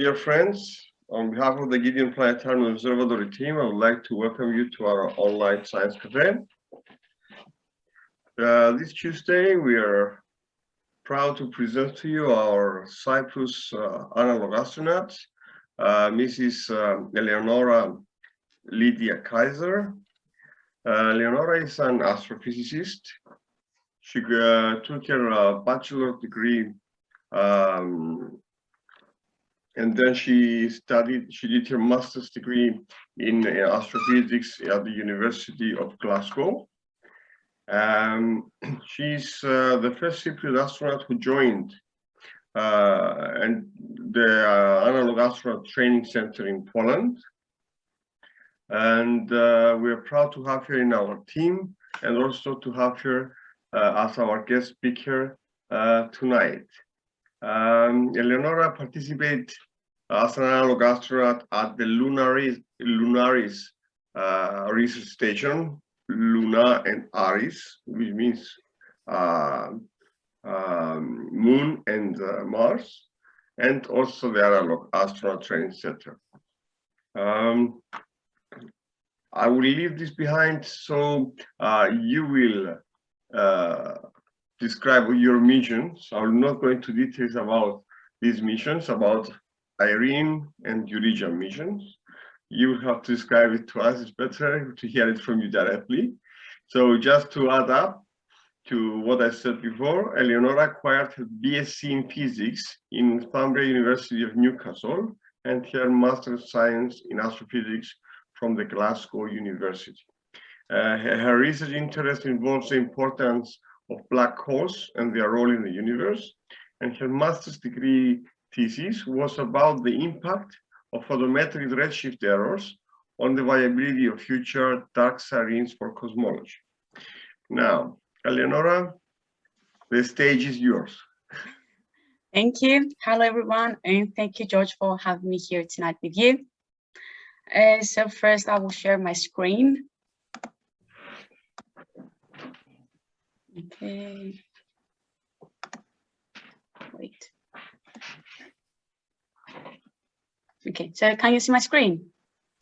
Dear friends, on behalf of the KITION Planetarium Observatory team, I would like to welcome you to our online science cafe. This Tuesday, we are proud to present to you our Cyprus Analog Astronaut, Mrs. Eleonora Lydia Kaiser. Eleonora is an astrophysicist. She took her bachelor degree and then she did her master's degree in astrophysics at the University of Glasgow. She's the first Cypriot astronaut who joined and the Analog Astronaut Training Center in Poland. And we are proud to have her in our team and also to have her as our guest speaker tonight. Eleonora participated as an analog astronaut at the LunAres Research Station, Luna and Ares, which means Moon and Mars, and also the Analog Astronaut Training Center. I will leave this behind, so you will describe your missions. I will not go into details about these missions, about EIRENE and Eurasia missions. You will have to describe it to us. It's better to hear it from you directly. So just to add up to what I said before, Eleonora acquired her BSc in Physics in Northumbria University of Newcastle and her Master of Science in Astrophysics from the Glasgow University. Her research interest involves the importance of black holes and their role in the universe, and her master's degree thesis was about the impact of photometric redshift errors on the viability of future dark sirens for cosmology. Now, Eleonora, the stage is yours. Thank you. Hello, everyone, and thank you, George, for having me here tonight with you. So first, I will share my screen. Okay. Wait. Okay, so can you see my screen?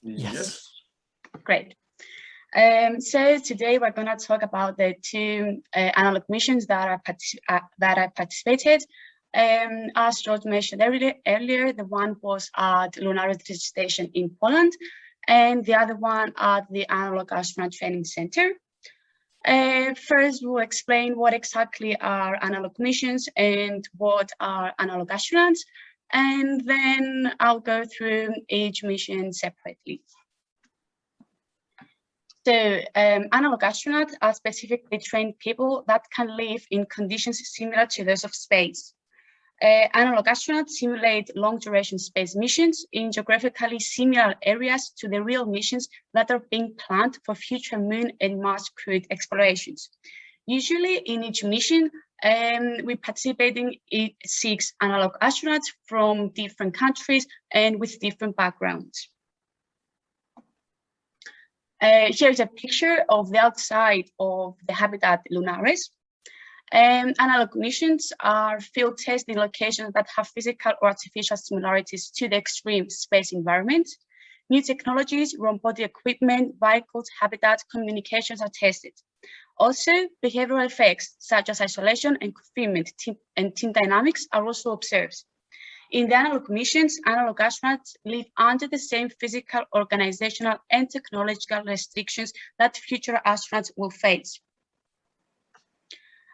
Yes. Great. So today we're going to talk about the two analog missions that I participated. As George mentioned earlier, the one was at LunAres Research Station in Poland, and the other one at the Analog Astronaut Training Center. First, we'll explain what exactly are analog missions and what are analog astronauts, and then I'll go through each mission separately. So, analog astronauts are specifically trained people that can live in conditions similar to those of space. Analog astronauts simulate long-duration space missions in geographically similar areas to the real missions that are being planned for future Moon and Mars crewed explorations. Usually, in each mission, we participating in 6 analog astronauts from different countries and with different backgrounds. Here's a picture of the outside of the habitat LunAres. Analog missions are field testing locations that have physical or artificial similarities to the extreme space environment. New technologies, robotic equipment, vehicles, habitats, communications are tested. Also, behavioral effects such as isolation and confinement and team dynamics are also observed. In the analog missions, analog astronauts live under the same physical, organizational, and technological restrictions that future astronauts will face.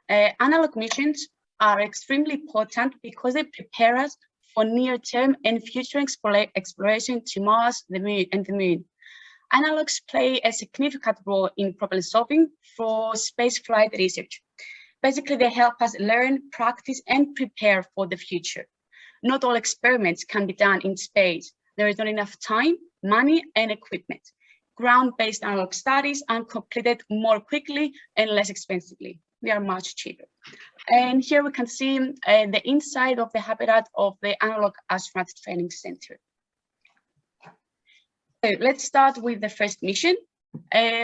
Analog missions are extremely important because they prepare us for near-term and future exploration to Mars, the Moon. Analogs play a significant role in problem solving for spaceflight research. Basically, they help us learn, practice, and prepare for the future. Not all experiments can be done in space. There is not enough time, money, and equipment. Ground-based analog studies are completed more quickly and less expensively. They are much cheaper. And here we can see the inside of the habitat of the Analog Astronaut Training Center. So let's start with the first mission,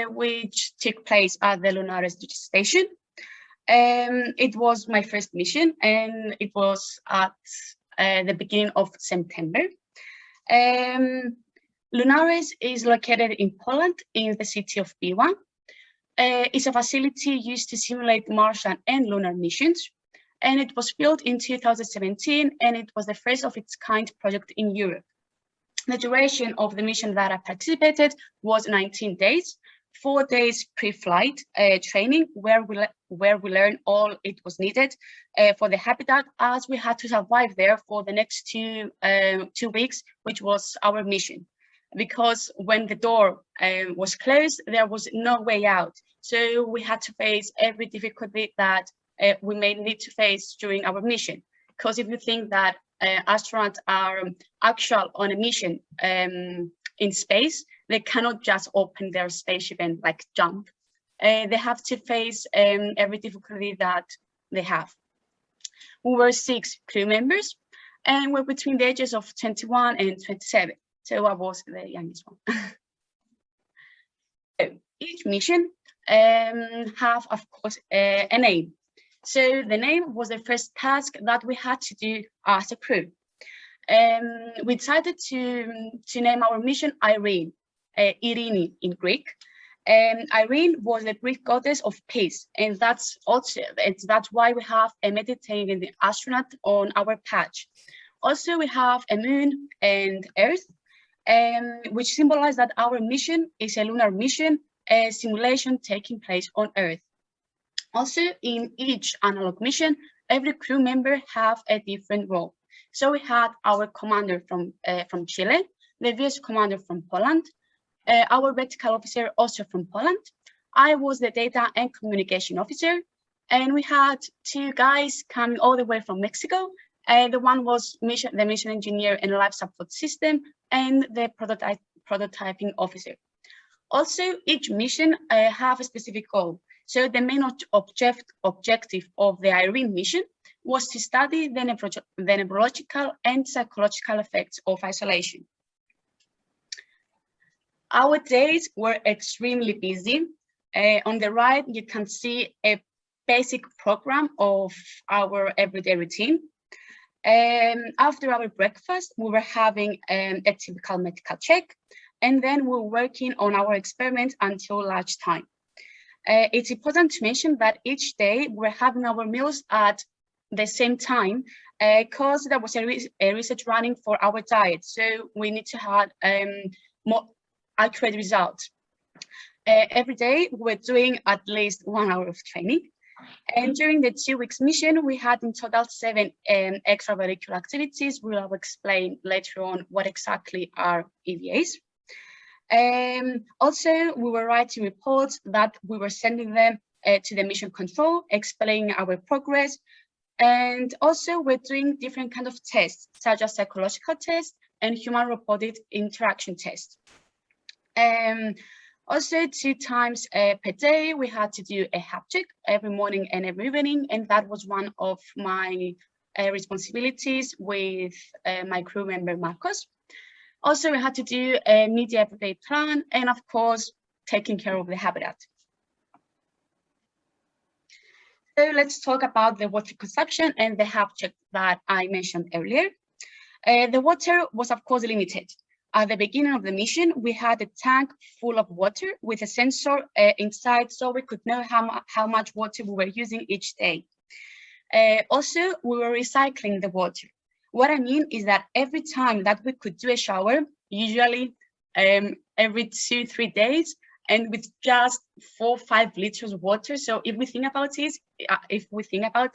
which took place at the LunAres Research Station. It was my first mission, and it was at the beginning of September. LunAres is located in Poland, in the city of Piła. It's a facility used to simulate Martian and lunar missions, and it was built in 2017, and it was the first of its kind project in Europe. The duration of the mission that I participated was 19 days, 4 days pre-flight training, where we learned all it was needed for the habitat, as we had to survive there for the next two weeks, which was our mission. Because when the door was closed, there was no way out. So we had to face every difficulty that we may need to face during our mission. Because if you think that astronauts are actual on a mission in space, they cannot just open their spaceship and like jump. They have to face every difficulty that they have. We were 6 crew members, and we're between the ages of 21 and 27. So I was the youngest one. So each mission have, of course, a name. So the name was the first task that we had to do as a crew. We decided to name our mission EIRENE, EIRENE in Greek. EIRENE was the Greek goddess of peace, and that's why we have a meditating astronaut on our patch. Also, we have a moon and Earth, which symbolize that our mission is a lunar mission, a simulation taking place on Earth. Also, in each analog mission, every crew member have a different role. So we had our commander from Chile, the vice commander from Poland, our vertical officer also from Poland. I was the data and communication officer, and we had 2 guys coming all the way from Mexico. The one was the mission engineer and life support system, and the prototyping officer. Also, each mission have a specific goal. So the main objective of the EIRENE mission was to study the neurological and psychological effects of isolation. Our days were extremely busy. On the right, you can see a basic program of our everyday routine. After our breakfast, we were having a typical medical check, and then we were working on our experiment until lunchtime. It's important to mention that each day we're having our meals at the same time because there was a research running for our diet, so we need to have more accurate results. Every day we're doing at least 1 hour of training, and during the 2 weeks mission we had in total 7 extra-vehicular activities. We'll explain later on what exactly are EVAs. Also, we were writing reports that we were sending them to the mission control, explaining our progress. And also we're doing different kind of tests, such as psychological tests and human-robotic interaction tests. Also, 2 times per day, we had to do a HAP check every morning and every evening. And that was one of my responsibilities with my crew member, Marcos. Also, we had to do a media everyday plan, and of course, taking care of the habitat. So let's talk about the water consumption and the HAP check that I mentioned earlier. The water was, of course, limited. At the beginning of the mission, we had a tank full of water with a sensor inside, so we could know how much water we were using each day. Also, we were recycling the water. What I mean is that every time that we could do a shower, usually every 2-3 days, and with just 4 or 5 liters of water. So if we think about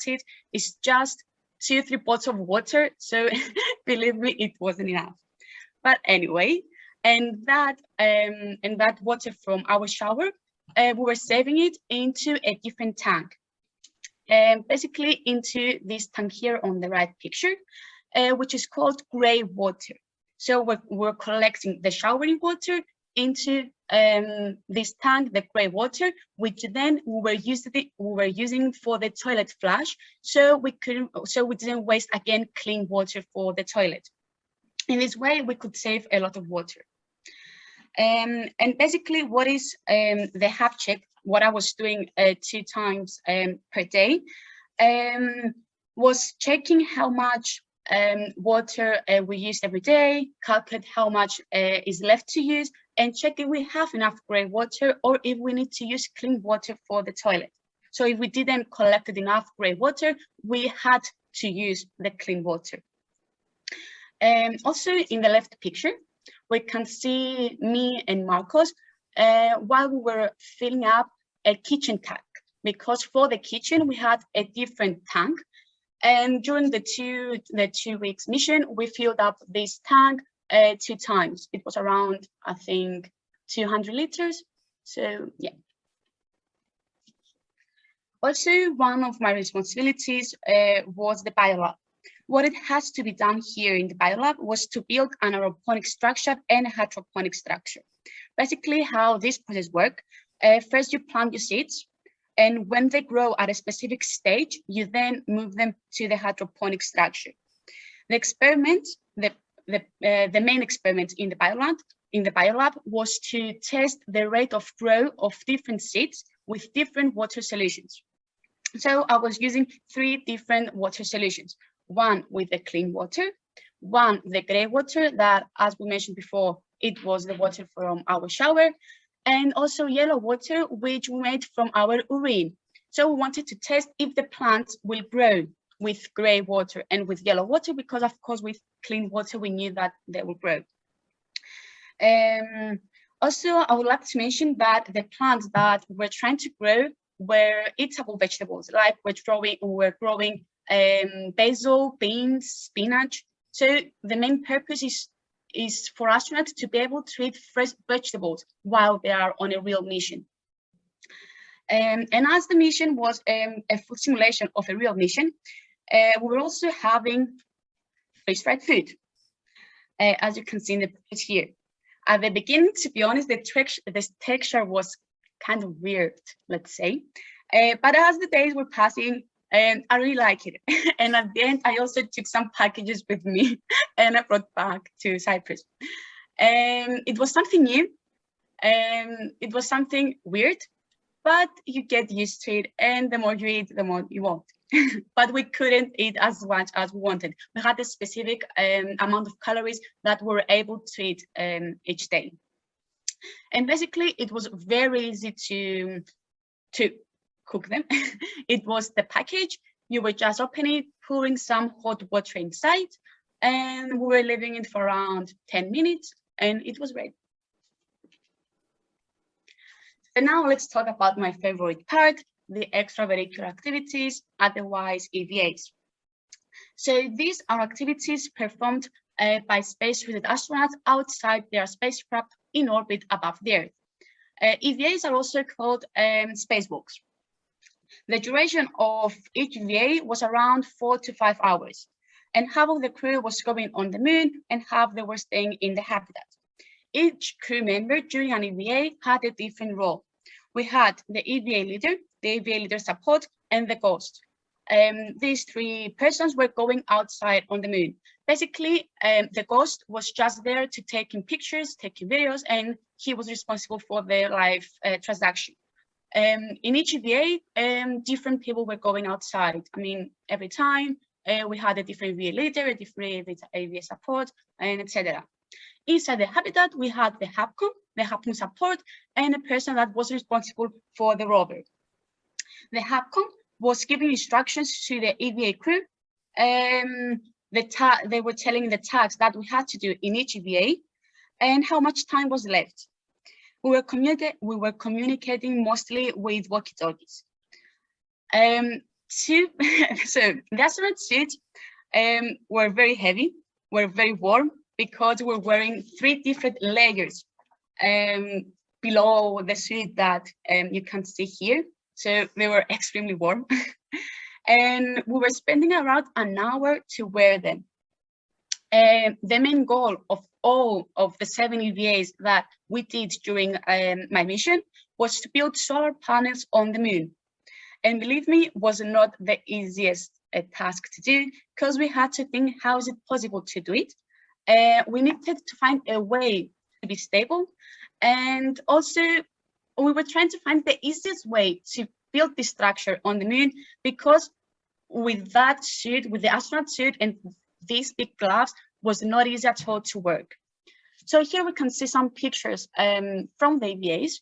it, it's just 2-3 bottles of water. So believe me, it wasn't enough. But anyway, and that water from our shower, we were saving it into a different tank, basically into this tank here on the right picture, which is called gray water. So we're collecting the showering water into this tank, the gray water, which then we were using for the toilet flush. So we didn't waste again clean water for the toilet. In this way, we could save a lot of water. And basically, what is the HAP check? What I was doing 2 times per day was checking how much water we use every day, calculate how much is left to use, and check if we have enough grey water or if we need to use clean water for the toilet. So if we didn't collect enough grey water, we had to use the clean water. Also in the left picture, we can see me and Marcos while we were filling up a kitchen tank, because for the kitchen we had a different tank, and during the two weeks mission we filled up this tank 2 times. It was around, I think, 200 liters. So yeah. Also, one of my responsibilities was the biolab. What it has to be done here in the biolab was to build an aeroponic structure and a hydroponic structure. Basically, how this process works, first you plant your seeds, and when they grow at a specific stage, you then move them to the hydroponic structure. The experiment, the main experiment in the biolab was to test the rate of growth of different seeds with different water solutions. So I was using 3 different water solutions. One with the clean water, one the grey water that, as we mentioned before, it was the water from our shower, and also yellow water, which we made from our urine. So we wanted to test if the plants will grow with grey water and with yellow water, because of course with clean water we knew that they will grow. Also, I would like to mention that the plants that we're trying to grow were eatable vegetables, like we're growing basil, beans, spinach. So the main purpose is for astronauts to be able to eat fresh vegetables while they are on a real mission. And as the mission was a full simulation of a real mission, we were also having freeze-dried food, as you can see in the picture here. At the beginning, to be honest, the texture was kind of weird, let's say. But as the days were passing, I really like it. And at the end, I also took some packages with me and I brought back to Cyprus. It was something new. It was something weird, but you get used to it. And the more you eat, the more you want. But we couldn't eat as much as we wanted. We had a specific amount of calories that we were able to eat each day. And basically, it was very easy to cook them. It was the package. You would just open it, pouring some hot water inside, and we were leaving it for around 10 minutes, and it was ready. So now let's talk about my favorite part, the extra-vehicular activities, otherwise EVAs. So these are activities performed by space-related astronauts outside their spacecraft in orbit above the Earth. EVAs are also called spacewalks. The duration of each EVA was around 4 to 5 hours, and half of the crew was going on the moon and half they were staying in the habitat. Each crew member during an EVA had a different role. We had the EVA leader, the EVA leader support, and the ghost. These 3 persons were going outside on the moon. Basically, the ghost was just there to taking pictures, taking videos, and he was responsible for the live transaction. In each EVA, different people were going outside. I mean, every time we had a different EVA leader, a different EVA support, and etc. Inside the habitat, we had the HAPCOM support, and a person that was responsible for the rover. The HAPCOM was giving instructions to the EVA crew. They were telling the tasks that we had to do in each EVA and how much time was left. We were communicating mostly with walkie-talkies. So the astronaut suits were very heavy, were very warm, because we're wearing 3 different layers below the suit that you can see here. So they were extremely warm. And we were spending around an hour to wear them. The main goal of all of the 7 EVAs that we did during my mission was to build solar panels on the moon. And believe me, was not the easiest task to do, because we had to think, how is it possible to do it? We needed to find a way to be stable. And also, we were trying to find the easiest way to build this structure on the moon, because with that suit, with the astronaut suit and these big gloves was not easy at all to work. So here we can see some pictures from the EVAs.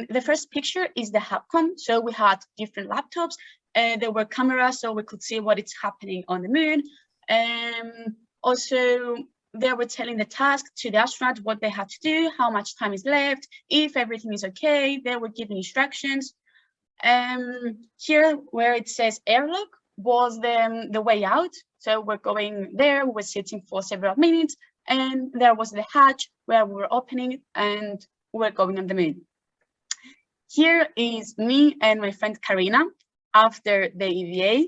The first picture is the HubCom. So we had different laptops. There were cameras, so we could see what is happening on the moon. Also, they were telling the task to the astronaut what they had to do, how much time is left, if everything is okay. They were giving instructions. Here, where it says airlock, was the way out. So we're going there, we were sitting for several minutes, and there was the hatch where we were opening and we were going on the moon. Here is me and my friend Karina after the EVA.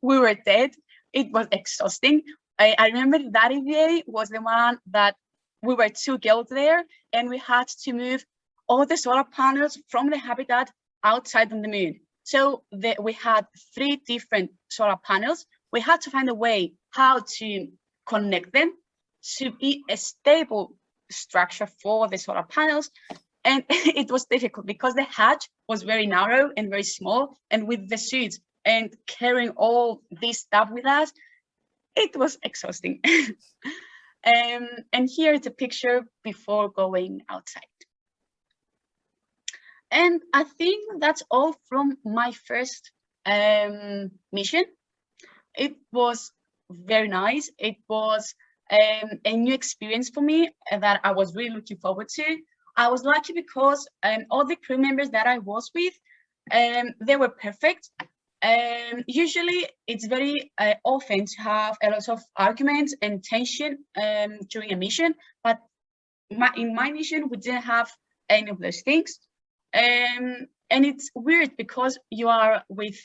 We were dead. It was exhausting. I remember that EVA was the one that we were 2 girls there, and we had to move all the solar panels from the habitat outside on the moon. So we had 3 different solar panels. We had to find a way how to connect them to be a stable structure for the solar panels. And it was difficult because the hatch was very narrow and very small, and with the suits and carrying all this stuff with us, it was exhausting. And here is a picture before going outside. And I think that's all from my first mission. It was very nice. It was a new experience for me that I was really looking forward to. I was lucky because all the crew members that I was with, they were perfect. Usually it's very often to have a lot of arguments and tension during a mission, but in my mission, we didn't have any of those things. And it's weird because you are with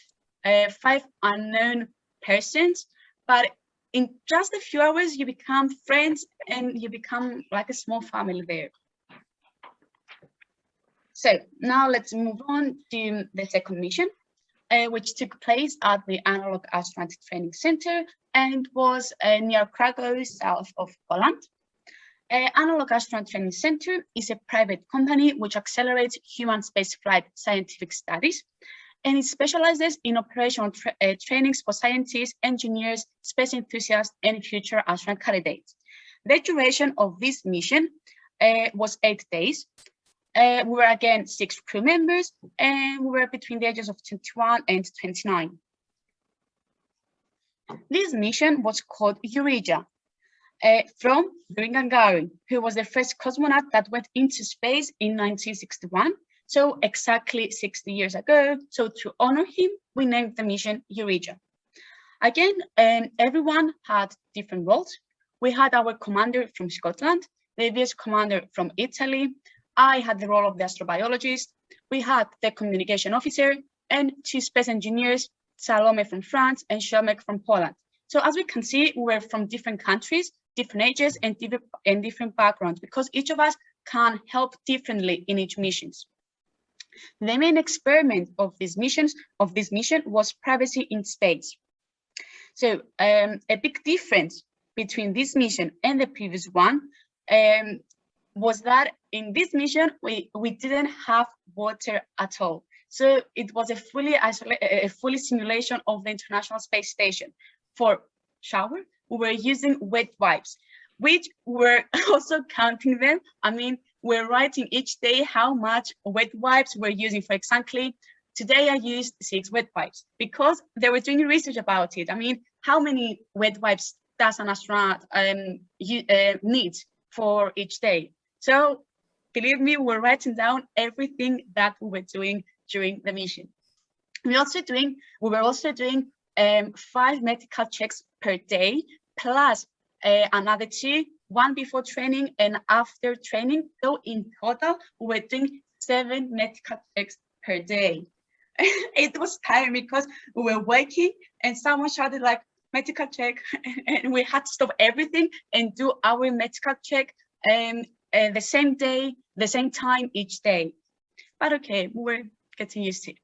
5 unknown persons, but in just a few hours, you become friends and you become like a small family there. So now let's move on to the second mission, which took place at the Analog Astronaut Training Center and was near Krakow, south of Poland. Analog Astronaut Training Center is a private company which accelerates human spaceflight scientific studies, and it specializes in operational trainings for scientists, engineers, space enthusiasts, and future astronaut candidates. The duration of this mission was 8 days. We were again 6 crew members, and we were between the ages of 21 and 29. This mission was called EIRENE, from Yuri Gagarin, who was the first cosmonaut that went into space in 1961, so exactly 60 years ago. So to honor him, we named the mission EIRENE. Again, everyone had different roles. We had our commander from Scotland, the vice commander from Italy. I had the role of the astrobiologist. We had the communication officer and 2 space engineers, Salome from France and Shomek from Poland. So as we can see, we were from different countries, different ages, and different backgrounds, because each of us can help differently in each mission. The main experiment of this mission was privacy in space. So a big difference between this mission and the previous one was that in this mission, we didn't have water at all. So it was a fully simulation of the International Space Station. For shower, we were using wet wipes, which we're also counting them. I mean, we're writing each day how much wet wipes we're using. For example, today I used 6 wet wipes because they were doing research about it. I mean, how many wet wipes does an astronaut need for each day? So believe me, we're writing down everything that we were doing during the mission. We were also doing 5 medical checks per day, plus another 2, one before training and after training. So in total, we were doing 7 medical checks per day. It was tiring because we were waking and someone shouted like medical check, and we had to stop everything and do our medical check the same day, the same time each day. But okay, we're getting used to it.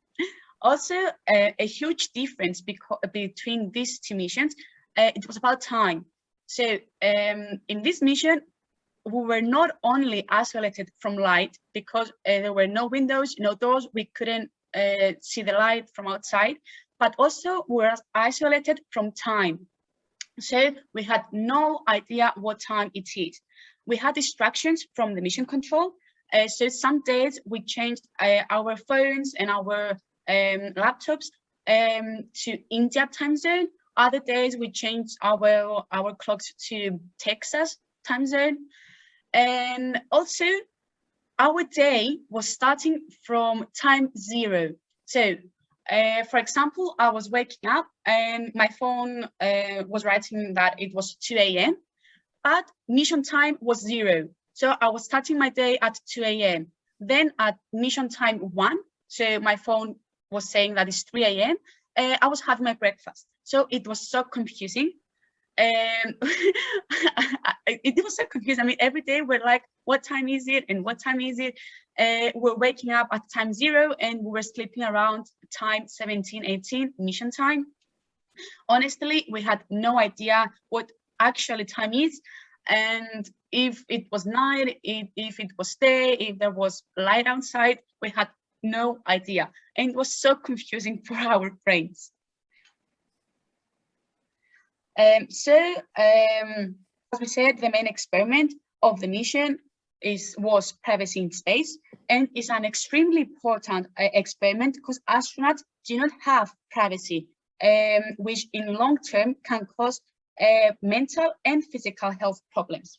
Also, a huge difference between these 2 missions, it was about time. So in this mission, we were not only isolated from light because there were no windows, no doors, we couldn't see the light from outside, but also we were isolated from time. So we had no idea what time it is. We had distractions from the mission control. So some days we changed our phones and our laptops to India time zone. Other days we changed our clocks to Texas time zone. And also our day was starting from time 0. So for example, I was waking up and my phone was writing that it was 2 a.m. but mission time was 0. So I was starting my day at 2 a.m. Then at mission time 1, so my phone was saying that it's 3 a.m. I was having my breakfast. So it was so confusing. It was so confusing. I mean, every day we're like, what time is it? And what time is it? We're waking up at time 0 and we were sleeping around time 17, 18, mission time. Honestly, we had no idea what actually time is. And if it was night, if it was day, if there was light outside, we had no idea. And it was so confusing for our brains. As we said, the main experiment of the mission was privacy in space, and is an extremely important experiment because astronauts do not have privacy, which in long term can cause mental and physical health problems.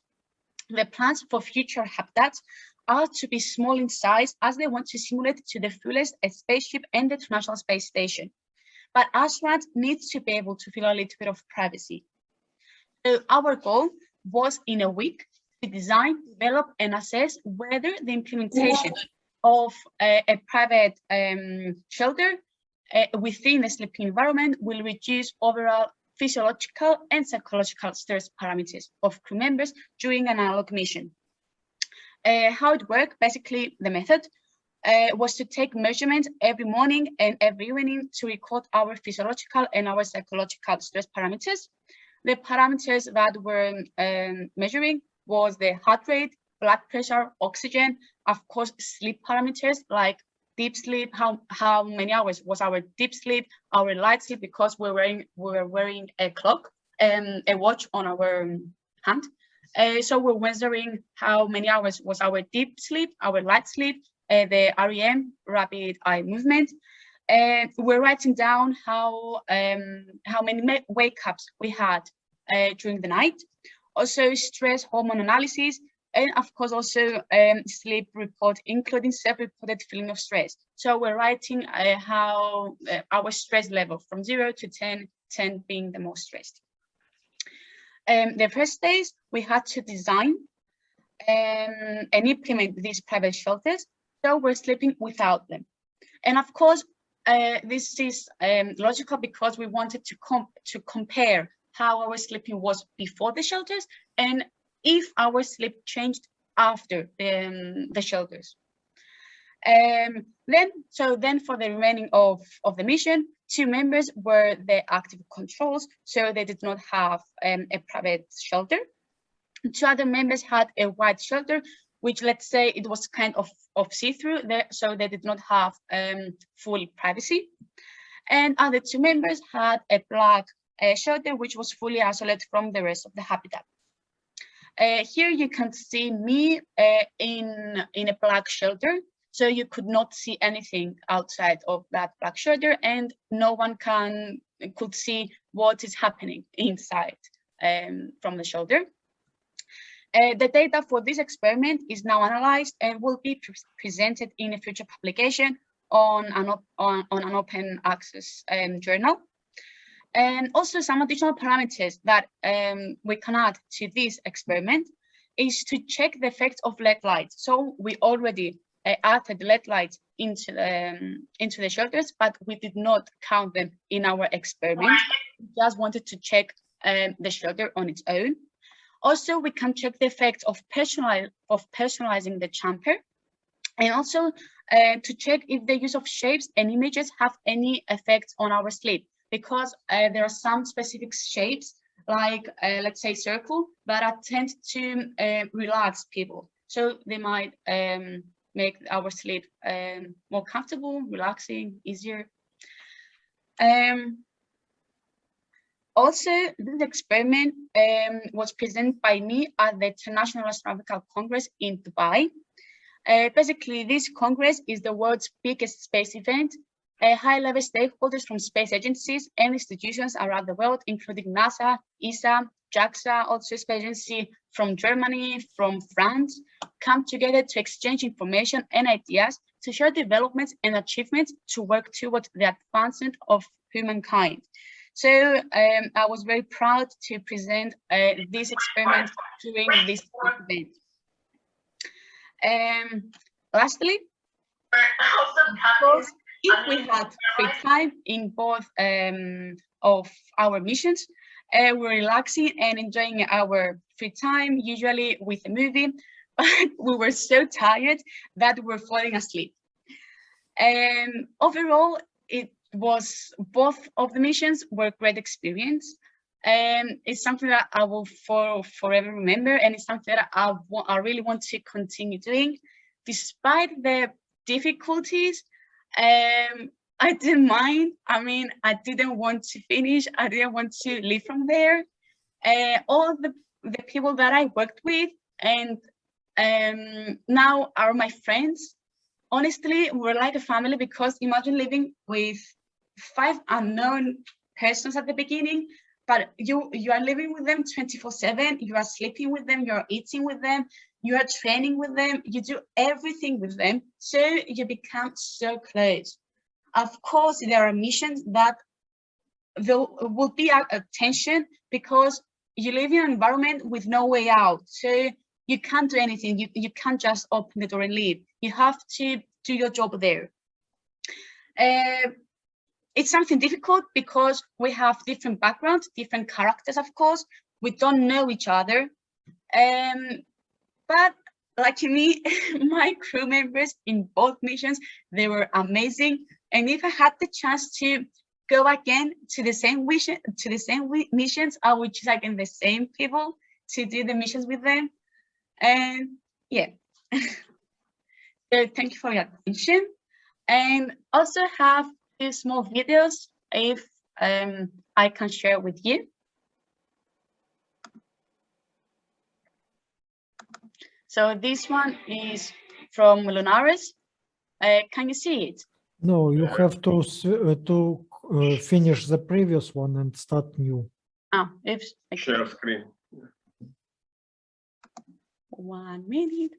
The plans for future habitats are to be small in size as they want to simulate to the fullest a spaceship and the International Space Station. But astronauts need to be able to feel a little bit of privacy. So our goal was in a week to design, develop, and assess whether the implementation of a private shelter within the sleeping environment will reduce overall physiological and psychological stress parameters of crew members during an analog mission. How it worked, basically the method, was to take measurements every morning and every evening to record our physiological and our psychological stress parameters. The parameters that were measuring was the heart rate, blood pressure, oxygen, of course, sleep parameters like deep sleep, how many hours was our deep sleep, our light sleep, because we were wearing a clock, a watch on our hand. So we're measuring how many hours was our deep sleep, our light sleep, the REM, rapid eye movement. We're writing down how many wake-ups we had during the night. Also stress hormone analysis, and of course also sleep report, including self-reported feeling of stress. So we're writing how our stress level from 0 to 10, 10 being the most stressed. The first days we had to design and implement these private shelters, so we're sleeping without them. And of course, this is logical because we wanted to compare how our sleeping was before the shelters and if our sleep changed after the shelters. Then for the remaining of the mission, 2 members were the active controls, so they did not have a private shelter. 2 other members had a white shelter, which, let's say, it was kind of see-through there, so they did not have full privacy. And other 2 members had a black shelter, which was fully isolated from the rest of the habitat. Here you can see me in a black shelter, so you could not see anything outside of that black shelter, and no one could see what is happening inside from the shelter. The data for this experiment is now analyzed and will be presented in a future publication on an open access journal. And also some additional parameters that we can add to this experiment is to check the effect of LED lights. So we already added LED lights into the shelters, but we did not count them in our experiment. We just wanted to check the shelter on its own. Also, we can check the effect of personalizing the chamber, and also to check if the use of shapes and images have any effects on our sleep, because there are some specific shapes, like let's say circle, that tend to relax people. So they might make our sleep more comfortable, relaxing, easier. Also, this experiment was presented by me at the International Astronomical Congress in Dubai. Basically, this Congress is the world's biggest space event. High-level stakeholders from space agencies and institutions around the world, including NASA, ESA, JAXA, also space agency from Germany, from France, come together to exchange information and ideas, to share developments and achievements, to work towards the advancement of humankind. So I was very proud to present this experiment during this event. Lastly, of course, if we had free time in both of our missions, we're relaxing and enjoying our free time, usually with a movie, but we were so tired that we were falling asleep. Overall, it was, both of the missions were great experience. It's something that I will forever remember, and it's something that I really want to continue doing. Despite the difficulties, I didn't mind. I mean, I didn't want to finish. I didn't want to leave from there. All of the people that I worked with and now are my friends. Honestly, we're like a family, because imagine living with 5 unknown persons at the beginning, but you are living with them 24/7. You are sleeping with them, you're eating with them, you are training with them, you do everything with them, so you become so close. Of course, there are missions that there will be a tension, because you live in an environment with no way out, so you can't do anything. You can't just open the door and leave. You have to do your job there. It's something difficult because we have different backgrounds, different characters, of course. We don't know each other. But lucky me, my crew members in both missions, they were amazing. And if I had the chance to go again to the same missions, I would choose again the same people to do the missions with them. And yeah. So thank you for your attention. And also have 2 small videos if I can share with you. So this one is from LunAres. Can you see it? No, you have to finish the previous one and start new. Ah, oops. Okay. Share screen. 1 minute.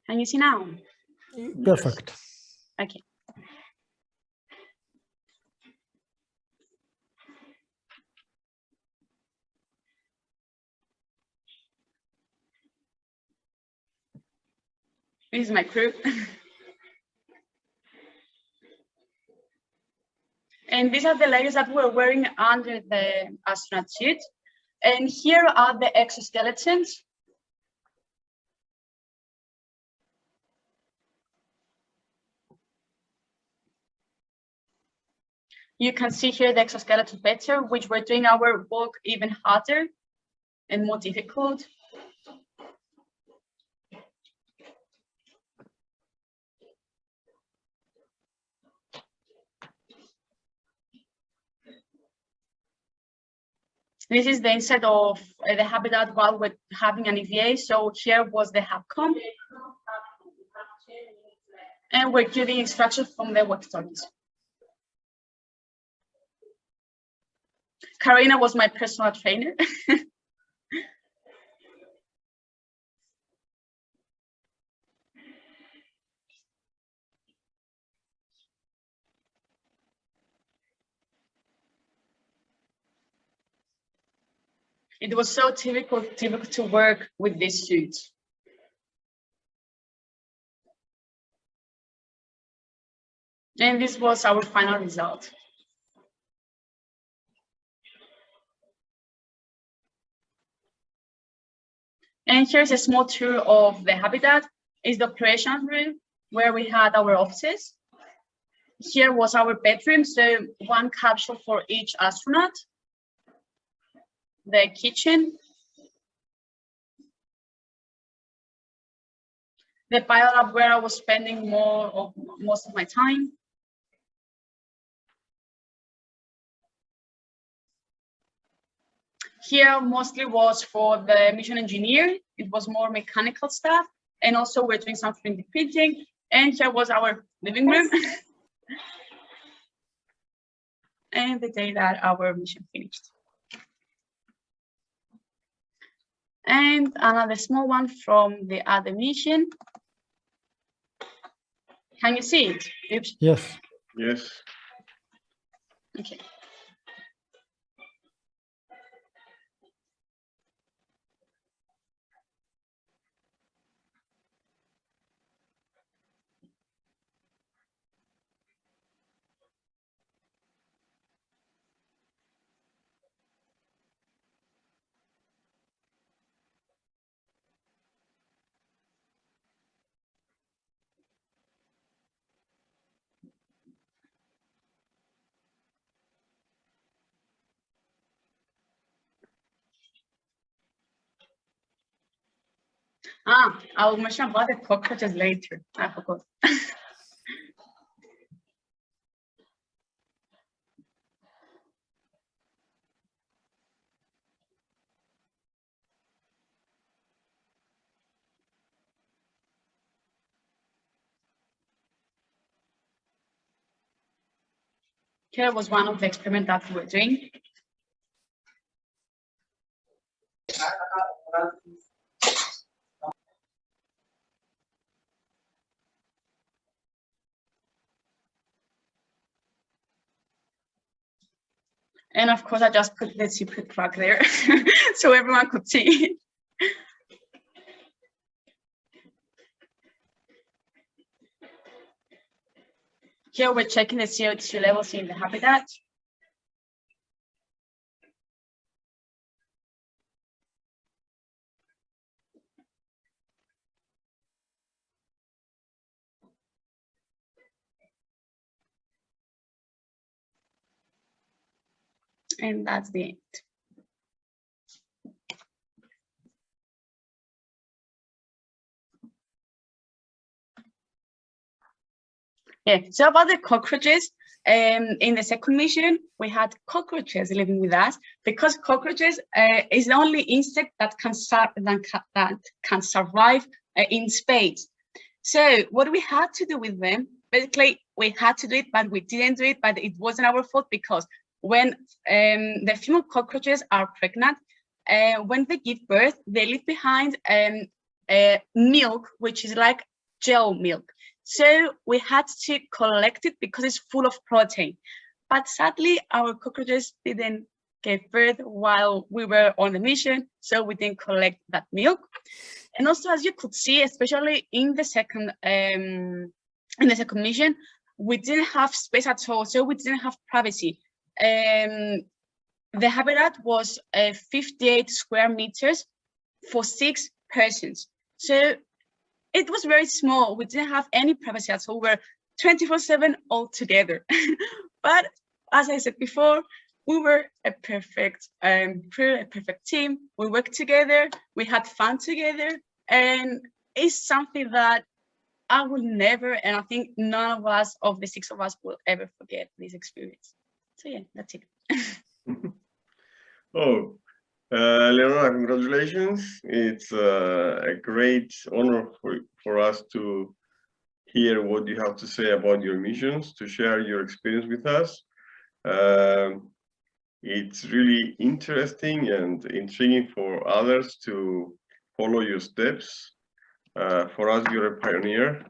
Can you see now? Perfect. Okay. This is my crew. And these are the layers that we're wearing under the astronaut suit. And here are the exoskeletons. You can see here the exoskeleton better, which we're doing our work even harder and more difficult. This is the inside of the habitat while we're having an EVA. So here was the HubCom. And we're getting instructions from the walkie-talkies. Karina was my personal trainer. It was so difficult to work with this suit. And this was our final result. And here's a small tour of the habitat. It's the operations room where we had our offices. Here was our bedroom, so 1 capsule for each astronaut. The kitchen. the pilot lab where I was spending most of my time. Here mostly was for the mission engineer. It was more mechanical stuff. And also we're doing some 3D printing. And here was our living room. And the day that our mission finished. And another small one from the other mission. Can you see it? Oops. Yes. Yes. Okay. I will mention about the cockroaches later. I forgot. Here was one of the experiments that we were doing. And of course, I just put the secret plug there so everyone could see it. Here we're checking the CO2 levels in the habitat. And that's the end. Yeah, so about the cockroaches, in the second mission, we had cockroaches living with us because cockroaches is the only insect that can survive in space. So what we had to do with them, basically we had to do it, but we didn't do it, but it wasn't our fault because when the female cockroaches are pregnant, when they give birth, they leave behind milk, which is like gel milk. So we had to collect it because it's full of protein. But sadly, our cockroaches didn't give birth while we were on the mission, so we didn't collect that milk. And also, as you could see, especially in the second mission, we didn't have space at all, so we didn't have privacy. The habitat was 58 square meters for 6 persons. So it was very small. We didn't have any privacy at all. We were 24/7 all together. But as I said before, we were a perfect team. We worked together. We had fun together, and it's something that I will never, and I think none of us, of the 6 of us, will ever forget this experience. So yeah, that's it. Oh, Eleonora, congratulations. It's a great honor for us to hear what you have to say about your missions, to share your experience with us. It's really interesting and intriguing for others to follow your steps. For us, you're a pioneer.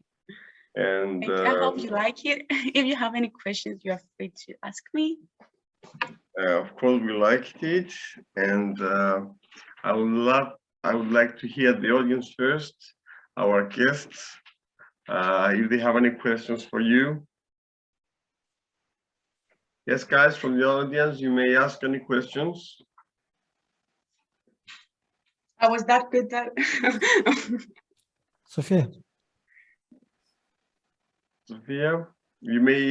And I hope you like it. If you have any questions, you are free to ask me. Of course, we liked it, and I would like to hear the audience first, our guests, if they have any questions for you. Yes, guys, from the audience, you may ask any questions. I was that good that Sophia. Sophia, you may,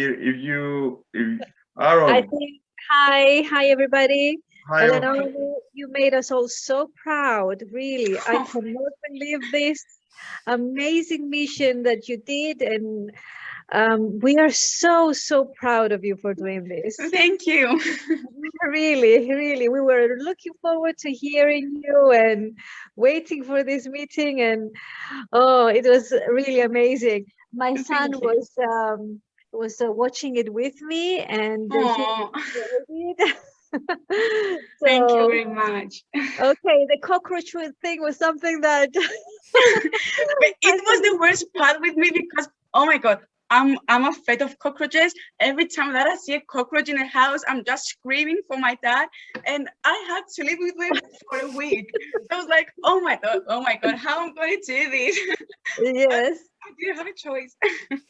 Aaron. I think, hi everybody. Hi, Eleonora, you made us all so proud, really. I cannot believe this. amazing mission that you did, and we are so proud of you for doing this. Thank you. Really, we were looking forward to hearing you and waiting for this meeting, and oh, it was really amazing. My son Thank you. was watching it with me, and he Aw. enjoyed it. Thank you So, very much. okay, the cockroach thing was something that But it was the worst part with me because, oh my God, I'm afraid of cockroaches. Every time that I see a cockroach in the house, I'm just screaming for my dad, and I had to live with them for a week. I was like, oh my God, how am I going to do this? yes. I didn't have a choice.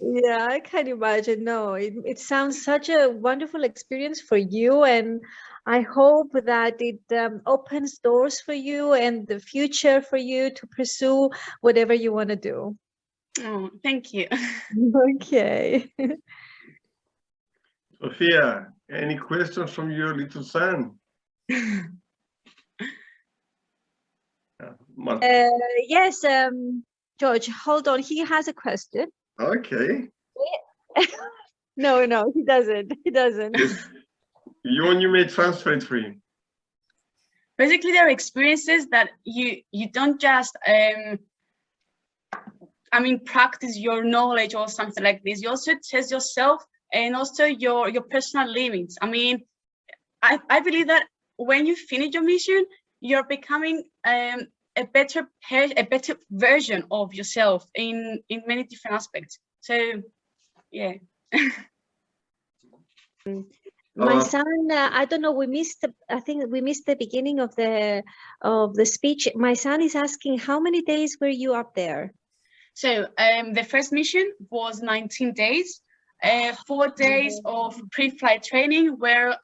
Yeah, I can imagine. No, it sounds such a wonderful experience for you, and I hope that it opens doors for you and the future for you to pursue whatever you want to do. Oh, thank you. Okay. Sophia, any questions from your little son? Yes, George, hold on. He has a question. Okay. No, he doesn't. He doesn't. You may transfer it for him. Basically, there are experiences that you don't just practice your knowledge or something like this. You also test yourself and also your personal limits. I mean, I believe that when you finish your mission, you're becoming a better version of yourself in many different aspects. So, yeah. My son, I don't know. I think we missed the beginning of the speech. My son is asking, how many days were you up there? So the first mission was 19 days, 4 days of pre-flight training where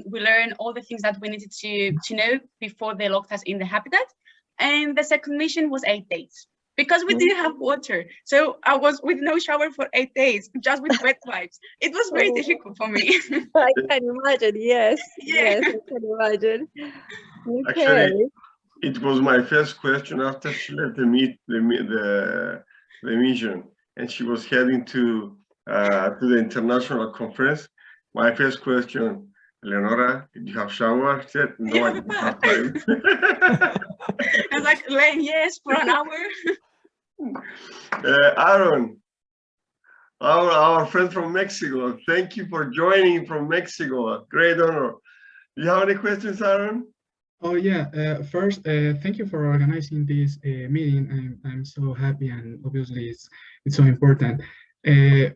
we learned all the things that we needed to know before they locked us in the habitat. And the second mission was 8 days because we didn't have water. So I was with no shower for 8 days, just with wet wipes. It was very difficult for me. I can imagine. Yes. Yeah. Yes, I can imagine. Okay. Actually, it was my first question after she left the mission, and she was heading to the international conference. My first question, Eleonora, did you have shower? She said, no, I didn't have time. I was like, yes, for an hour. Aaron, our friend from Mexico, thank you for joining from Mexico. A great honor. Do you have any questions, Aaron? Oh yeah, first, thank you for organizing this meeting. I'm so happy, and obviously it's so important.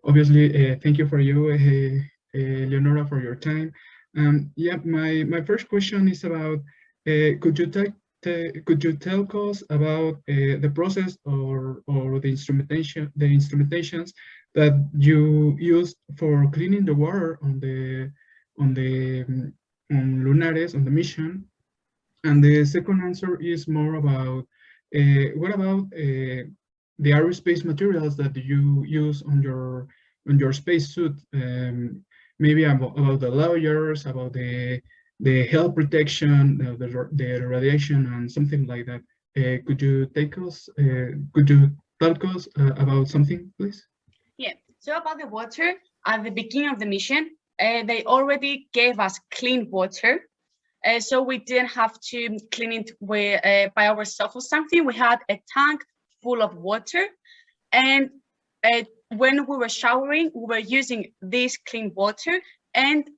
Obviously, thank you for you, Leonora, for your time. Yeah, my first question is about, could you tell us about the process or the instrumentations that you used for cleaning the water on LunAres, on the mission? And the second answer is more about what about the aerospace materials that you use on your spacesuit? Maybe about the layers, about the health protection, the radiation, and something like that. Could you talk us about something, please? Yeah. So about the water, at the beginning of the mission, they already gave us clean water. So we didn't have to clean it by ourselves or something. We had a tank full of water, and when we were showering, we were using this clean water, and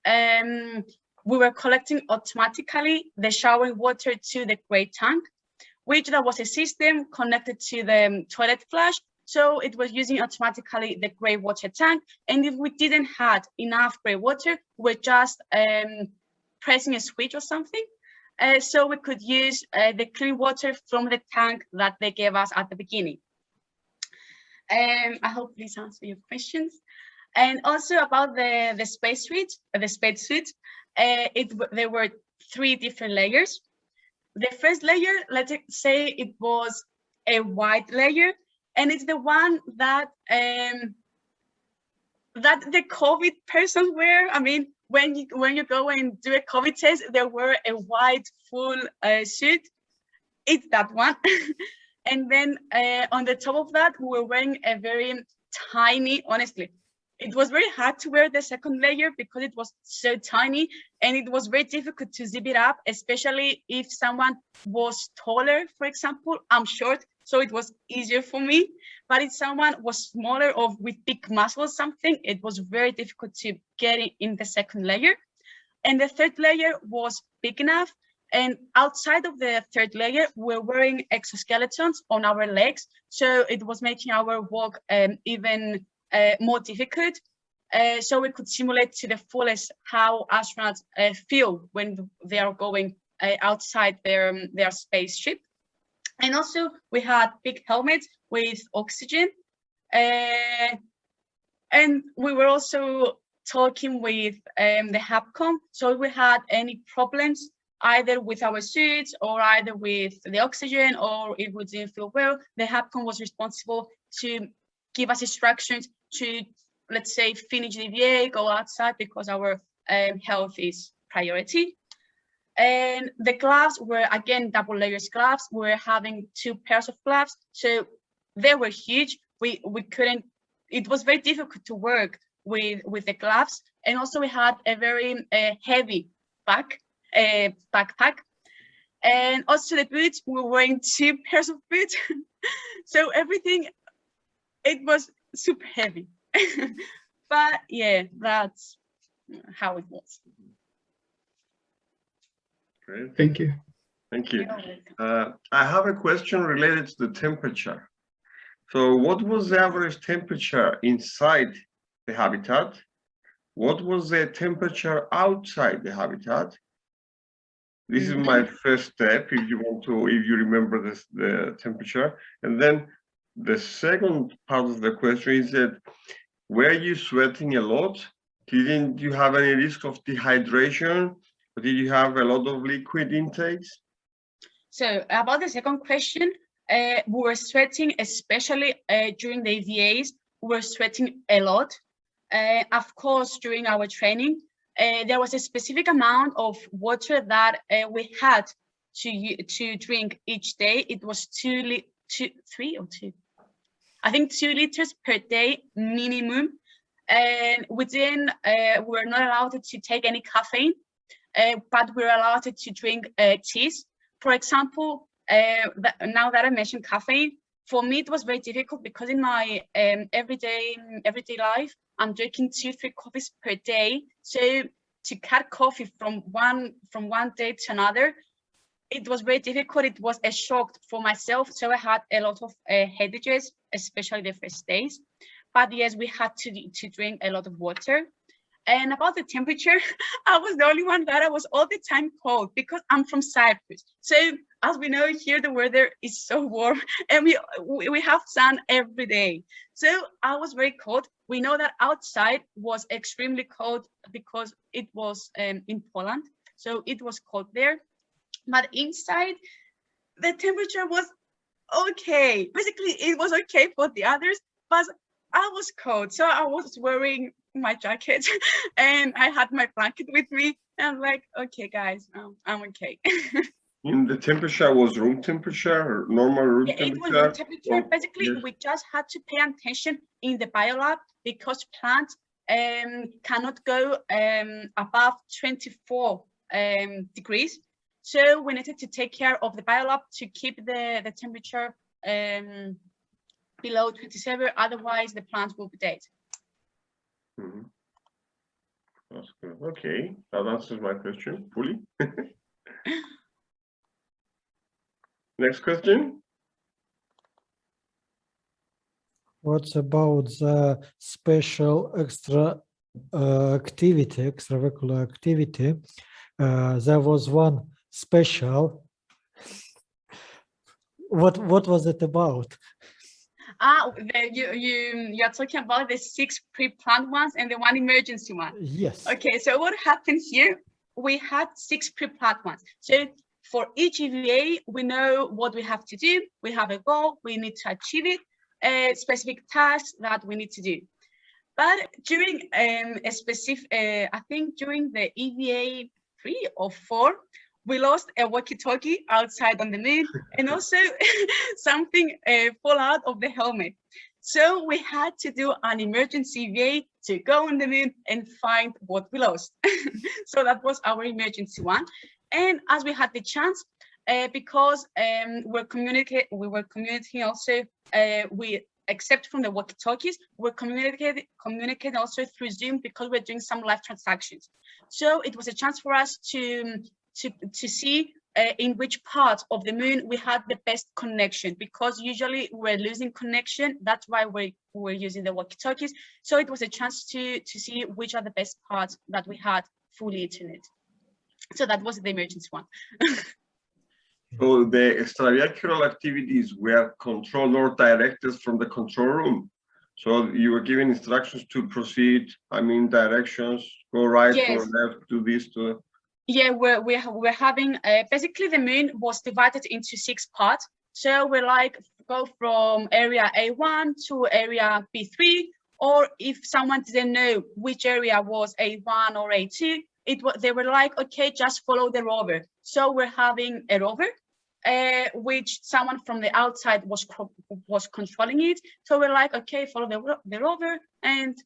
we were collecting automatically the showering water to the gray tank, which that was a system connected to the toilet flush. So it was using automatically the gray water tank. And if we didn't have enough gray water, we're just pressing a switch or something. So we could use the clean water from the tank that they gave us at the beginning. I hope this answers your questions. And also about the spacesuit, there were 3 different layers. The first layer, let's say it was a white layer, and it's the one that the COVID persons wear. I mean, when you go and do a COVID test, they wear a white full suit. It's that one. And then on the top of that, we were wearing a very tiny, honestly, it was very hard to wear the second layer because it was so tiny, and it was very difficult to zip it up, especially if someone was taller. For example, I'm short, so it was easier for me. But if someone was smaller or with big muscles or something, it was very difficult to get it in the second layer. And the third layer was big enough. And outside of the third layer, we're wearing exoskeletons on our legs. So it was making our walk even more difficult. So we could simulate to the fullest how astronauts feel when they are going outside their spaceship. And also we had big helmets with oxygen. And we were also talking with the HAPCOM. So if we had any problems, either with our suits or either with the oxygen, or if we didn't feel well, the HAPCOM was responsible to give us instructions to, let's say, finish the VA, go outside, because our health is priority. And the gloves were, again, double layers gloves. We're having 2 pairs of gloves. So they were huge. We couldn't, it was very difficult to work with the gloves. And also we had a very heavy backpack. And also the boots, we were wearing 2 pairs of boots. So everything, it was super heavy. But yeah, that's how it was. Great. Thank you. Thank you. I have a question related to the temperature. So what was the average temperature inside the habitat? What was the temperature outside the habitat? This is my first step, if you want to, if you remember this, the temperature. And then the second part of the question is that, were you sweating a lot? Didn't you have any risk of dehydration? Or did you have a lot of liquid intakes? So about the second question, we were sweating, especially during the EVAs. We were sweating a lot. Of course, during our training, there was a specific amount of water that we had to drink each day. It was 2 liters per day minimum. And within, we were not allowed to take any caffeine, but we were allowed to drink teas. For example, now that I mentioned caffeine, for me it was very difficult because in my everyday life, I'm drinking 2-3 coffees per day. So to cut coffee from one day to another, it was very difficult. It was a shock for myself. So I had a lot of headaches, especially the first days. But yes, we had to drink a lot of water. And about the temperature, I was the only one that I was all the time cold because I'm from Cyprus. So as we know here, the weather is so warm and we have sun every day. So I was very cold. We know that outside was extremely cold because it was in Poland. So it was cold there. But inside, the temperature was okay. Basically, it was okay for the others, but I was cold. So I was wearing my jacket and I had my blanket with me. And I'm like, okay, guys, I'm okay. And the temperature was room temperature or normal room temperature? It was room temperature. Or, basically, yes. We just had to pay attention in the biolab because plants cannot go above 24 degrees. So we needed to take care of the biolab to keep the temperature below 27, otherwise the plants will be dead. Mm-hmm. That's good. Okay, that answers my question fully. Next question. What's about the special extravehicular activity? There was one special. What was it about? You're talking about the 6 pre-planned ones and the 1 emergency one. Yes. Okay, so what happened here? We had 6 pre-planned ones. So for each EVA, we know what we have to do. We have a goal, we need to achieve it, specific tasks that we need to do. But during a specific, I think during the EVA 3 or 4, we lost a walkie-talkie outside on the moon, and also something fall out of the helmet. So we had to do an emergency VA to go on the moon and find what we lost. So that was our emergency one. And as we had the chance, because we were communicating also except from the walkie-talkies, we're communicating also through Zoom because we're doing some live transactions. So it was a chance for us to see in which part of the moon we had the best connection, because usually we're losing connection. That's why we're using the walkie-talkies. So it was a chance to see which are the best parts that we had full internet. So that was the emergency one. So the extra-vehicular activities were controlled or directed from the control room. So you were given instructions to proceed, I mean, directions, go right, yes. go left, do this, do. Yeah, we're having, basically the moon was divided into 6 parts. So we're like, go from area A1 to area B3, or if someone didn't know which area was A1 or A2, they were like, okay, just follow the rover. So we're having a rover, which someone from the outside was controlling it. So we're like, okay, follow the rover, and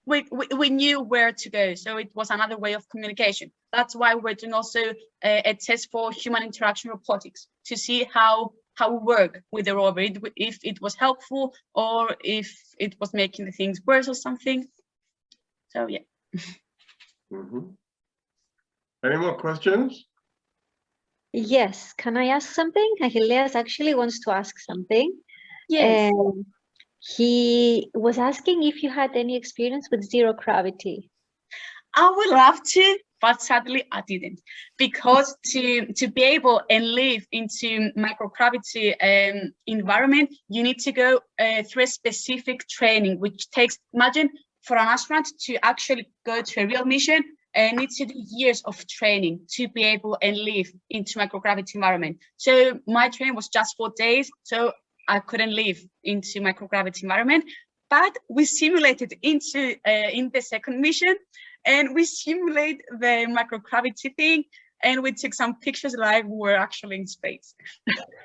we knew where to go. So it was another way of communication. That's why we're doing also a test for human interaction robotics to see how we work with the rover, if it was helpful or if it was making the things worse or something. So yeah. Mm-hmm. Any more questions? Yes, can I ask something? Achilles actually wants to ask something. Yes. He was asking if you had any experience with zero gravity. I would love to, but sadly I didn't, because to be able and live into microgravity environment, you need to go through a specific training, which takes, imagine for an astronaut to actually go to a real mission, needs to do years of training to be able and live into microgravity environment. So my training was just 4 days, so I couldn't live into microgravity environment, but we simulated into in the second mission, and we simulate the microgravity thing, and we took some pictures like we were actually in space.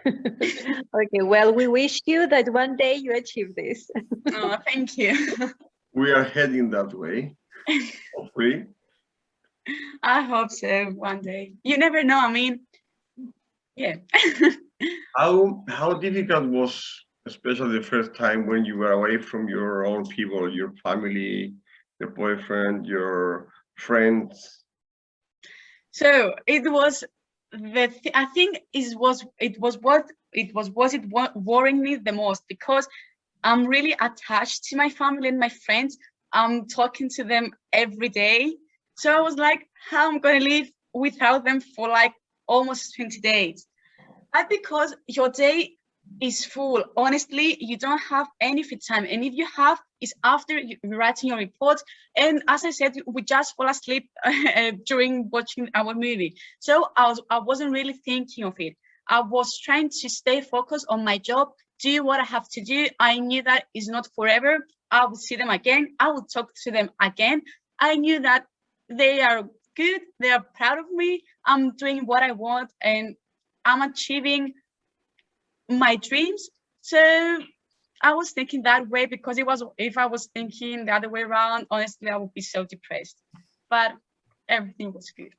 Okay, well, we wish you that one day you achieve this. Oh, thank you. We are heading that way, hopefully. I hope so one day. You never know, I mean, yeah. How difficult was, especially the first time when you were away from your own people, your family, your boyfriend, your friends? So it was I think it was worrying me the most, because I'm really attached to my family and my friends. I'm talking to them every day. So I was like, how am I going to live without them for like almost 20 days? But because your day is full, honestly, you don't have any free time. And if you have, it's after you're writing your report. And as I said, we just fall asleep during watching our movie. So I wasn't really thinking of it. I was trying to stay focused on my job, do what I have to do. I knew that it's not forever. I would see them again. I would talk to them again. I knew that they are good. They are proud of me. I'm doing what I want and I'm achieving my dreams. So I was thinking that way, because if I was thinking the other way around, honestly, I would be so depressed. But everything was good.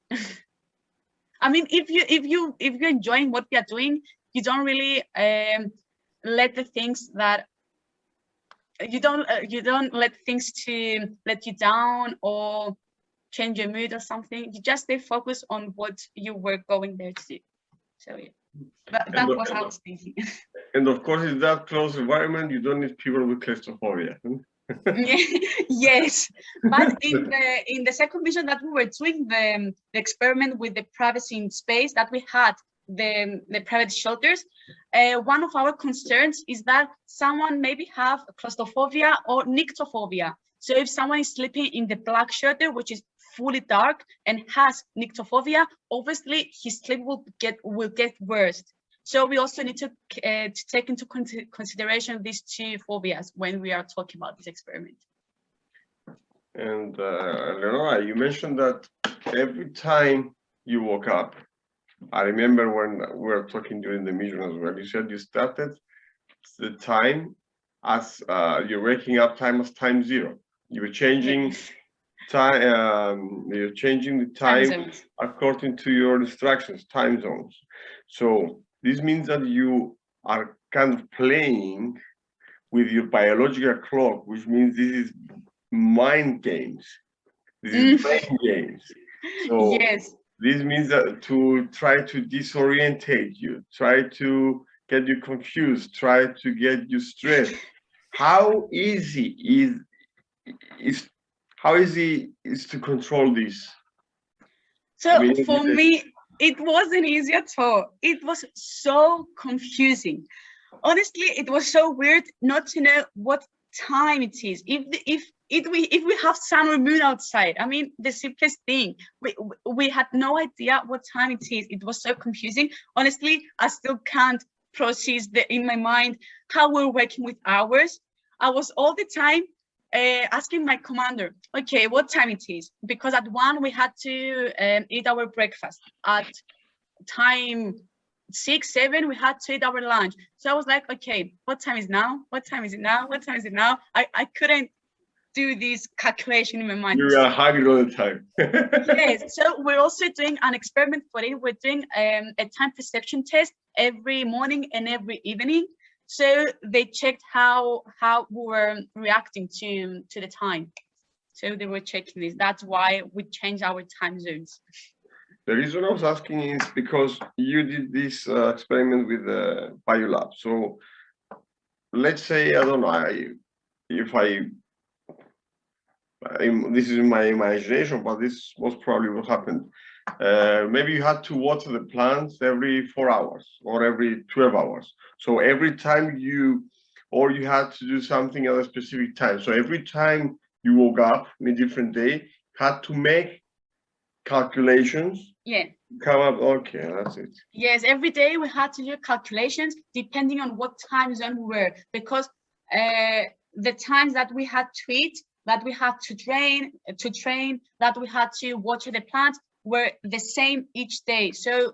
I mean, if you're enjoying what you're doing, you don't really let the things that you don't let things to let you down or change your mood or something. You just stay focused on what you were going there to do. So yeah, that was what I was thinking. And of course, in that closed environment, you don't need people with claustrophobia. Yes, but in the second mission that we were doing the experiment with the privacy in space, that we had the private shelters, one of our concerns is that someone maybe have claustrophobia or nyctophobia. So if someone is sleeping in the black shelter, which is fully dark, and has nyctophobia, obviously his sleep will get worse. So we also need to take into consideration these 2 phobias when we are talking about this experiment. And Eleonora, you mentioned that every time you woke up, I remember when we were talking during the mission as well, you said you started the time as your waking up time as time 0. You were changing time, you're changing the time according to your instructions, time zones. So this means that you are kind of playing with your biological clock, which means this is mind games. This is brain games. So yes. This means that to try to disorientate you, try to get you confused, try to get you stressed. How easy is to control this? So for me, it wasn't easy at all. It was so confusing. Honestly, it was so weird not to know what time it is. If we have sun or moon outside, I mean, the simplest thing, we had no idea what time it is. It was so confusing. Honestly, I still can't process in my mind how we're working with hours. I was all the time asking my commander, okay, what time it is? Because at 1 we had to eat our breakfast. At time 6, 7, we had to eat our lunch. So I was like, okay, what time is now? What time is it now? What time is it now? I couldn't do this calculation in my mind. You are hungry all the time. Yes, so we're also doing an experiment for it. We're doing a time perception test every morning and every evening. So they checked how we were reacting to the time. So they were checking this. That's why we changed our time zones. The reason I was asking is because you did this experiment with the biolab. So let's say, I don't know, this is my imagination, but this was probably what happened. Maybe you had to water the plants every 4 hours or every 12 hours. So every time you had to do something at a specific time. So every time you woke up in a different day, had to make calculations. Yeah. Come up, okay, that's it. Yes, every day we had to do calculations depending on what time zone we were, because the times that we had to eat, that we had to train, that we had to water the plants were the same each day. So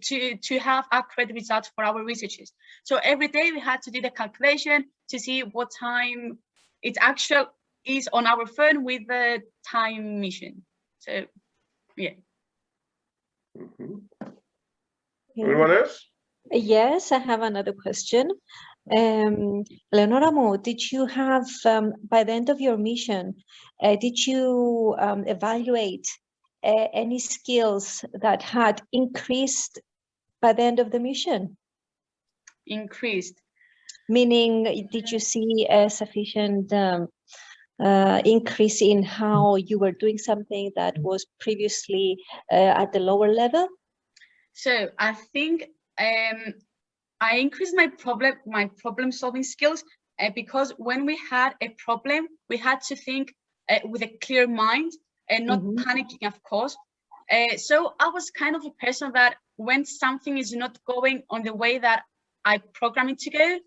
to have accurate results for our researchers. So every day we had to do the calculation to see what time it actually is on our phone with the time mission. So yeah. Anyone else? Yes, I have another question. Eleonora, did you have, by the end of your mission, did you evaluate any skills that had increased by the end of the mission? Increased? Meaning, did you see a sufficient increase in how you were doing something that was previously at the lower level? So I think I increased my problem solving skills because when we had a problem, we had to think with a clear mind and not panicking, of course. So I was kind of a person that when something is not going on the way that I programmed it to go,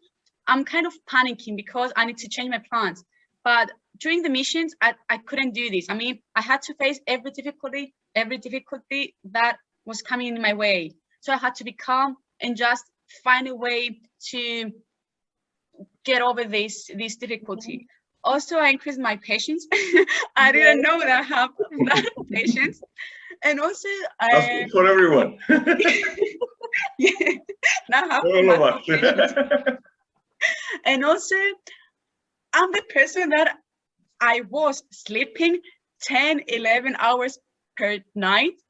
I'm kind of panicking because I need to change my plans. But during the missions, I couldn't do this. I mean, I had to face every difficulty that was coming in my way. So I had to be calm and just find a way to get over this difficulty. Also, I increased my patience. I didn't know that I have that patience. And also, that's for everyone. Yeah, now I have all of us. And also, I'm the person that I was sleeping 10, 11 hours per night.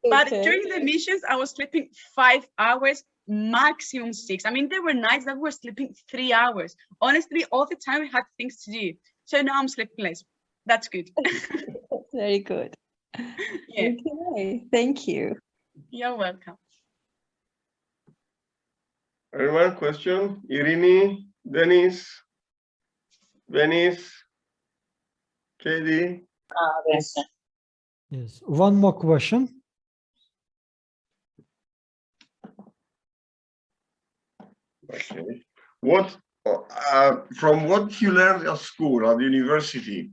But during the missions, I was sleeping 5 hours, maximum 6. I mean, there were nights that we were sleeping 3 hours. Honestly, all the time we had things to do. So now I'm sleeping less. That's good. Very good. Yeah. Okay, thank you. You're welcome. Anyone question? Irene, Dennis, Venice, Katie? Yes, one more question. Okay. What from what you learned at school, at the university,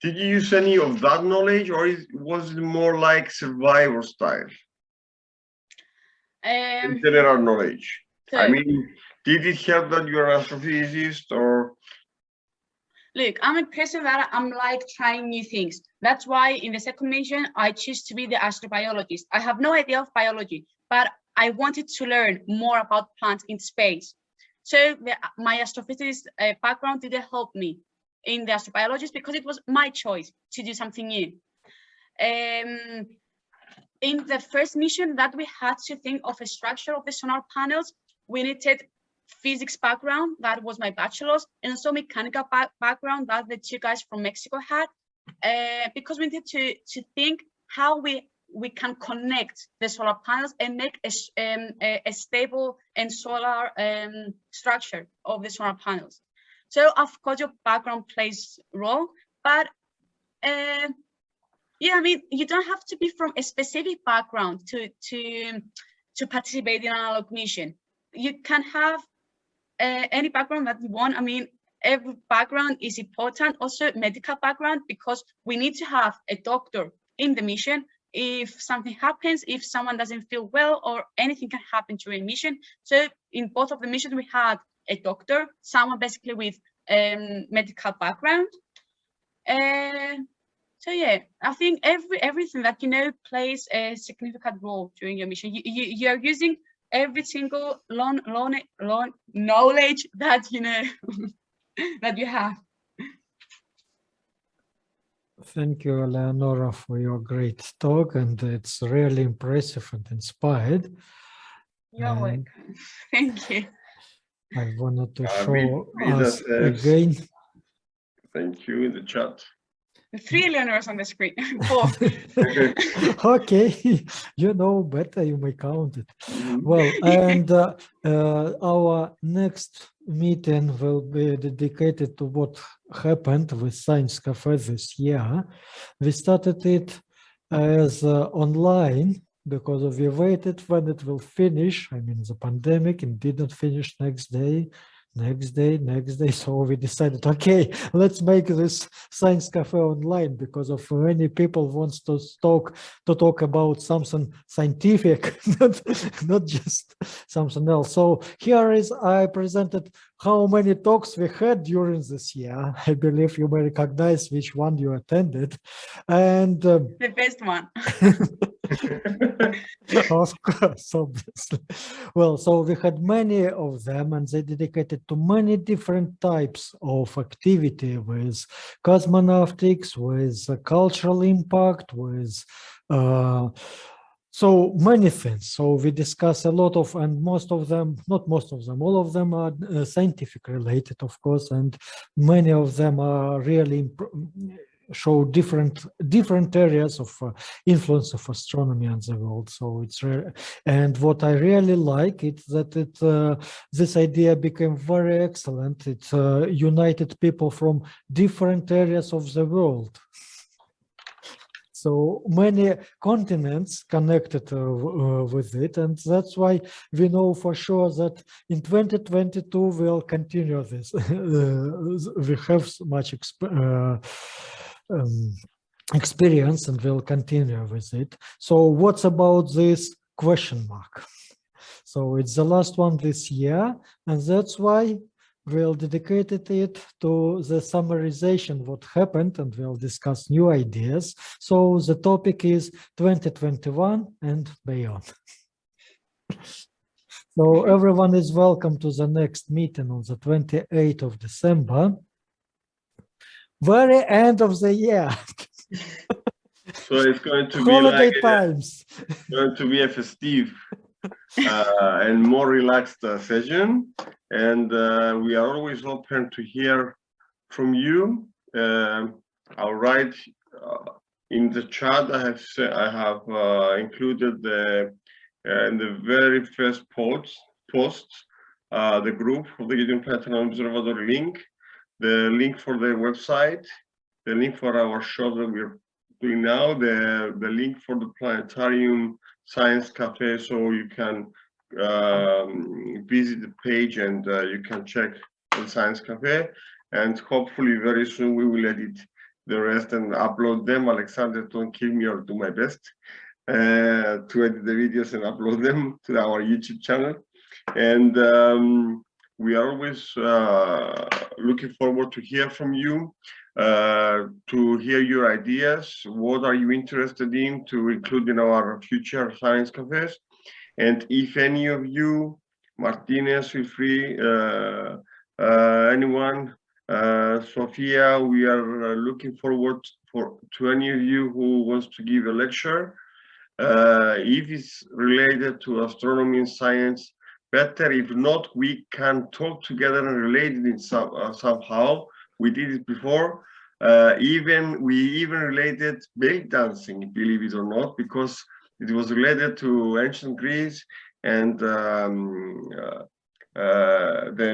Did you use any of that knowledge, or was it more like survivor style? General knowledge. So, I mean, did it help that you're an astrophysicist, or? Look, I'm a person that I'm like trying new things. That's why in the second mission, I choose to be the astrobiologist. I have no idea of biology, but I wanted to learn more about plants in space. So my astrophysics background didn't help me in the astrobiologist because it was my choice to do something new. In the first mission that we had to think of a structure of the solar panels, we needed physics background, that was my bachelor's, and also mechanical background that the two guys from Mexico had, because we needed to think how we can connect the solar panels and make a stable and solar structure of the solar panels. So of course your background plays a role, but yeah, I mean, you don't have to be from a specific background to participate in an analog mission. You can have any background that you want. I mean, every background is important, also medical background, because we need to have a doctor in the mission. If something happens, if someone doesn't feel well, or anything can happen during mission. So in both of the missions, we had a doctor, someone basically with medical background. So yeah, I think everything that you know plays a significant role during your mission. You are using every single long knowledge that you know that you have. Thank you, Eleonora, for your great talk, and it's really impressive and inspired. You're welcome. Thank you. I wanted to show Vida us says, again. Thank you in the chat. 3 Eleonoras on the screen. 4. Okay, you know better, you may count it. Well, and our next meeting will be dedicated to what happened with Science Cafe this year. We started it as online because we waited when it will finish. I mean, the pandemic, and didn't finish next day. So we decided, okay, let's make this Science Cafe online, because of many people wants to talk about something scientific, not just something else. So here is, I presented how many talks we had during this year. I believe you may recognize which one you attended. And the best one. Of course, obviously. Well, so we had many of them, and they dedicated to many different types of activity, with cosmonautics, with cultural impact, with so many things. So we discuss a lot of, and most of them, not most of them, all of them are scientific related, of course, and many of them are really show different areas of influence of astronomy on the world. So it's rare. And what I really like is that this idea became very excellent. It united people from different areas of the world. So many continents connected with it, and that's why we know for sure that in 2022 we'll continue this. We have so much experience, and we'll continue with it. So what's about this question mark? So it's the last one this year, and that's why we'll dedicate it to the summarization what happened, and we'll discuss new ideas. So the topic is 2021 and beyond. So everyone is welcome to the next meeting on the 28th of December. Very end of the year. So it's going to holiday be like times. Going to be a festive and more relaxed session, and we are always open to hear from you. I'll write in the chat. I have included in the very first post the group of the KITION Planetarium Observatory link, the link for the website, the link for our show that we're doing now, the link for the Planetarium Science Cafe, so you can visit the page and you can check the Science Cafe, and hopefully very soon we will edit the rest and upload them. Alexander, don't kill me or do my best to edit the videos and upload them to our YouTube channel. And we are always looking forward to hear from you, to hear your ideas. What are you interested in to include in our future science cafes? And if any of you, Martinez, feel free, anyone, Sophia, we are looking forward to any of you who wants to give a lecture. If it's related to astronomy and science, better. If not, we can talk together and relate it in somehow. We did it before. We even related break dancing, believe it or not, because it was related to ancient Greece and the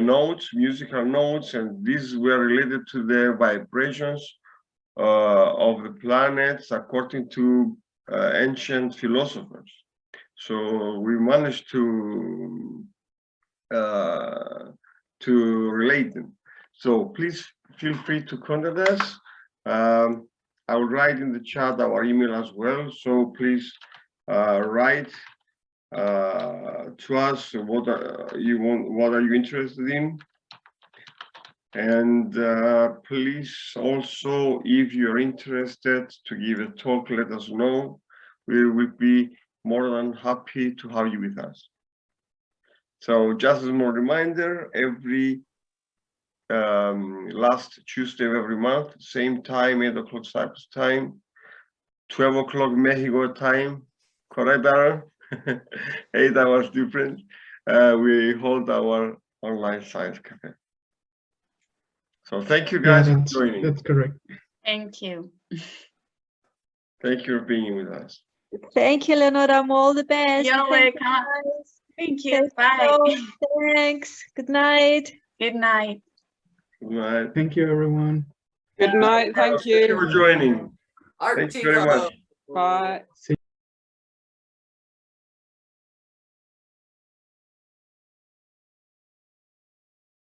notes, musical notes, and these were related to the vibrations of the planets according to ancient philosophers. So we managed to relate them. So please feel free to contact us. I will write in the chat our email as well. So please write to us what you want, what are you interested in, and please also, if you're interested to give a talk, let us know. We will be more than happy to have you with us. So just as a more reminder, every last Tuesday of every month, same time, 8 o'clock Cyprus time, 12 o'clock Mexico time, correct, Aaron? 8 hours difference. We hold our online science cafe. So thank you guys for joining. That's correct. Thank you. Thank you for being with us. Thank you, Eleonora. All the best. You're Thank you, welcome. guys. Thank you. Thank Bye. you. Thanks. Good night. Good night. Good night. Thank you, everyone. Good night. Thank Thank you you. for joining. Thank you very much. Bye. See